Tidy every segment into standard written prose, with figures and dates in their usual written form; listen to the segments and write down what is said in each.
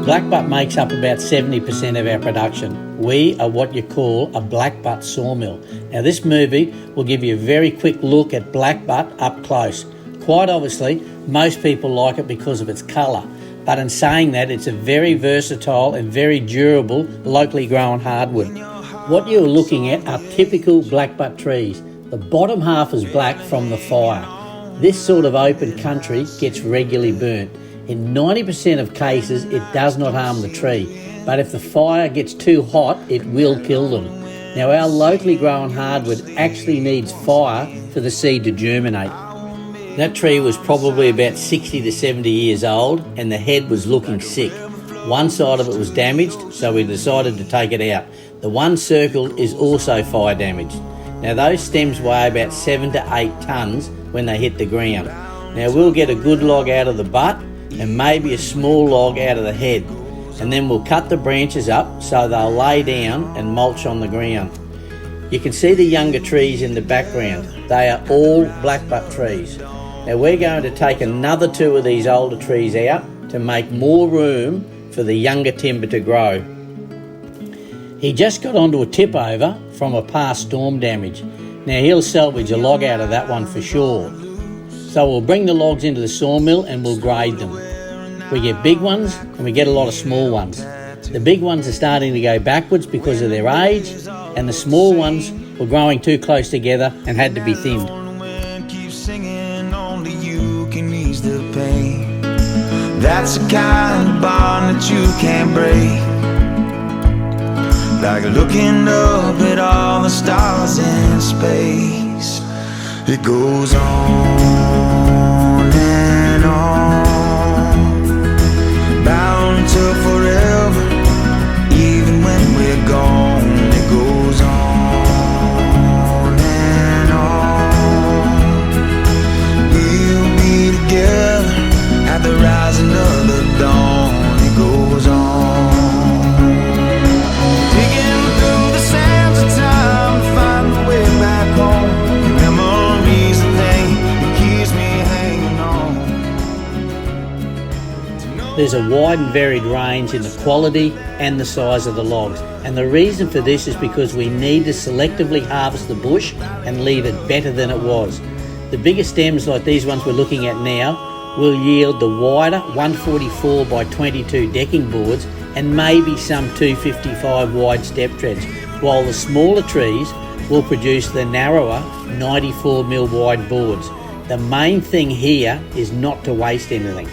Blackbutt makes up about 70% of our production. We are what you call a blackbutt sawmill. Now this movie will give you a very quick look at blackbutt up close. Quite obviously, most people like it because of its colour, but in saying that, it's a very versatile and very durable, locally grown hardwood. What you're looking at are typical blackbutt trees. The bottom half is black from the fire. This sort of open country gets regularly burnt. In 90% of cases, it does not harm the tree, but if the fire gets too hot, it will kill them. Now, our locally grown hardwood actually needs fire for the seed to germinate. That tree was probably about 60 to 70 years old, and the head was looking sick. One side of it was damaged, so we decided to take it out. The one circled is also fire damaged. Now, those stems weigh about 7 to 8 tonnes when they hit the ground. Now, we'll get a good log out of the butt and maybe a small log out of the head, and then we'll cut the branches up so they'll lay down and mulch on the ground. You can see the younger trees in the background. They are all blackbutt trees. Now we're going to take another 2 of these older trees out to make more room for the younger timber to grow. He just got onto a tip over from a past storm damage. Now he'll salvage a log out of that one for sure. So we'll bring the logs into the sawmill and we'll grade them. We get big ones and we get a lot of small ones. The big ones are starting to go backwards because of their age, and the small ones were growing too close together and had to be thinned. That's the kind of bond that you can't break. Like looking up at all the stars in space. It goes on and on, bound to forever, even when we're gone. It goes on and on. We'll be together at the rising of the dawn. It goes on, digging through the sands of time to find the way back home. Memories the thing that keeps me hanging on. There's a wide and varied range in the quality and the size of the logs, and the reason for this is because we need to selectively harvest the bush and leave it better than it was. The bigger stems like these ones we're looking at now will yield the wider 144 by 22 decking boards and maybe some 255 wide step treads, while the smaller trees will produce the narrower 94mm wide boards. The main thing here is not to waste anything.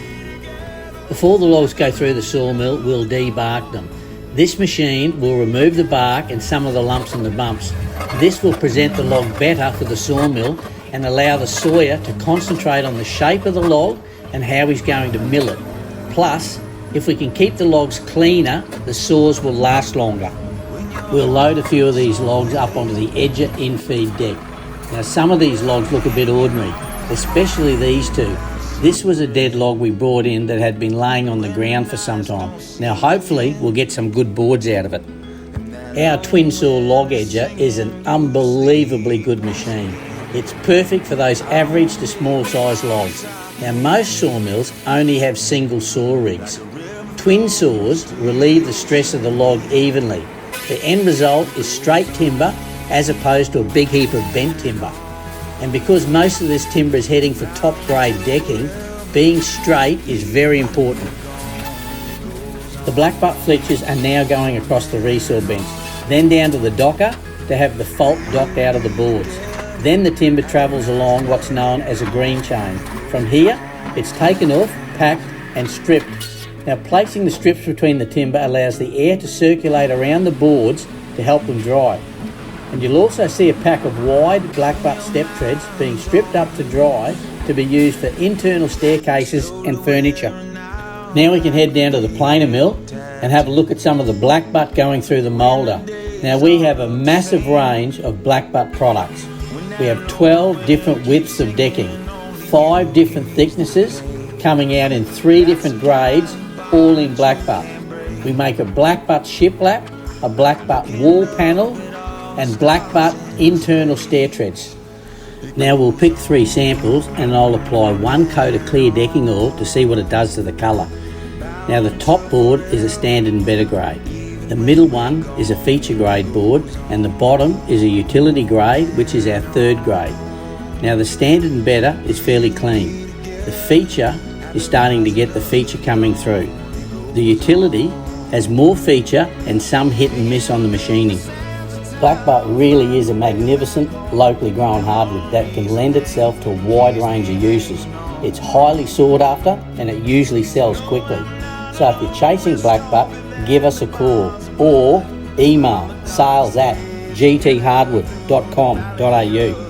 Before the logs go through the sawmill, we'll debark them. This machine will remove the bark and some of the lumps and the bumps. This will present the log better for the sawmill and allow the sawyer to concentrate on the shape of the log and how he's going to mill it. Plus, if we can keep the logs cleaner, the saws will last longer. We'll load a few of these logs up onto the edger infeed deck. Now some of these logs look a bit ordinary, especially these 2. This was a dead log we brought in that had been laying on the ground for some time. Now hopefully we'll get some good boards out of it. Our twin saw log edger is an unbelievably good machine. It's perfect for those average to small size logs. Now most sawmills only have single saw rigs. Twin saws relieve the stress of the log evenly. The end result is straight timber as opposed to a big heap of bent timber. And because most of this timber is heading for top grade decking, being straight is very important. The blackbutt flitches are now going across the resaw bench, then down to the docker to have the fault docked out of the boards. Then the timber travels along what's known as a green chain. From here, it's taken off, packed and stripped. Now placing the strips between the timber allows the air to circulate around the boards to help them dry. And you'll also see a pack of wide blackbutt step treads being stripped up to dry to be used for internal staircases and furniture. Now we can head down to the planer mill and have a look at some of the blackbutt going through the moulder. Now we have a massive range of blackbutt products. We have 12 different widths of decking, 5 different thicknesses coming out in 3 different grades, all in blackbutt. We make a blackbutt shiplap, a blackbutt wall panel and blackbutt internal stair treads. Now we'll pick 3 samples and I'll apply 1 coat of clear decking oil to see what it does to the colour. Now the top board is a standard and better grade. The middle one is a feature grade board, and the bottom is a utility grade, which is our third grade. Now the standard and better is fairly clean. The feature is starting to get the feature coming through. The utility has more feature and some hit and miss on the machining. Blackbutt really is a magnificent locally grown hardwood that can lend itself to a wide range of uses. It's highly sought after and it usually sells quickly. So if you're chasing Blackbutt, give us a call or email sales@gthardwood.com.au.